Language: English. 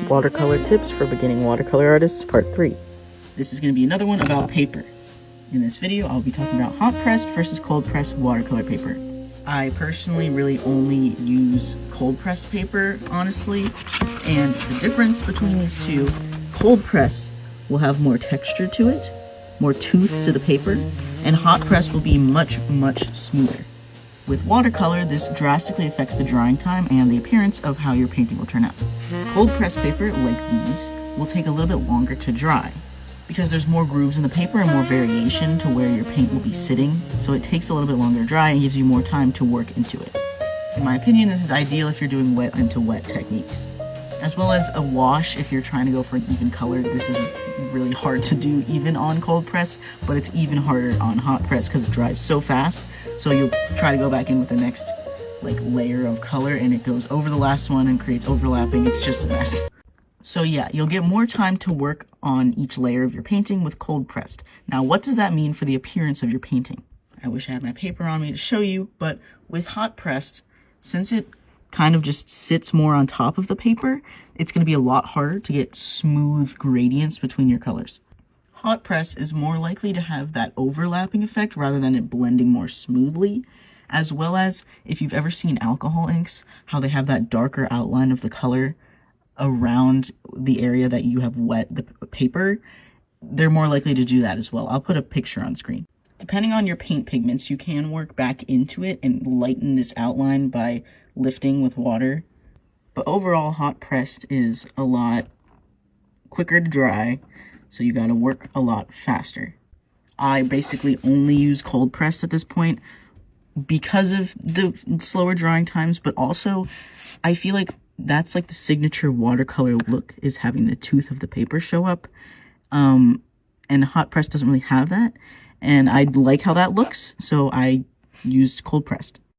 Watercolor tips for beginning watercolor artists, part 3. This is going to be another one about paper. In this video, I'll be talking about hot pressed versus cold pressed watercolor paper. I personally really only use cold pressed paper, honestly, and the difference between these two, cold pressed will have more texture to it, more tooth to the paper, and hot pressed will be much smoother. With watercolor, this drastically affects the drying time and the appearance of how your painting will turn out. Cold pressed paper, like these, will take a little bit longer to dry because there's more grooves in the paper and more variation to where your paint will be sitting, so it takes a little bit longer to dry and gives you more time to work into it. In my opinion, this is ideal if you're doing wet into wet techniques. As well as a wash if you're trying to go for an even color. This is really hard to do even on cold press, but it's even harder on hot press because it dries so fast. So you'll try to go back in with the next layer of color and it goes over the last one and creates overlapping. It's just a mess. So yeah, you'll get more time to work on each layer of your painting with cold pressed. Now, what does that mean for the appearance of your painting? I wish I had my paper on me to show you, but with hot pressed, since it kind of just sits more on top of the paper, it's going to be a lot harder to get smooth gradients between your colors. Hot press is more likely to have that overlapping effect rather than it blending more smoothly, as well as if you've ever seen alcohol inks, how they have that darker outline of the color around the area that you have wet the paper, they're more likely to do that as well. I'll put a picture on screen. Depending on your paint pigments, you can work back into it and lighten this outline by lifting with water. But overall, hot pressed is a lot quicker to dry, so you gotta work a lot faster. I basically only use cold pressed at this point because of the slower drying times, but also I feel like that's like the signature watercolor look, is having the tooth of the paper show up. And hot pressed doesn't really have that. And I like how that looks, so I used cold pressed.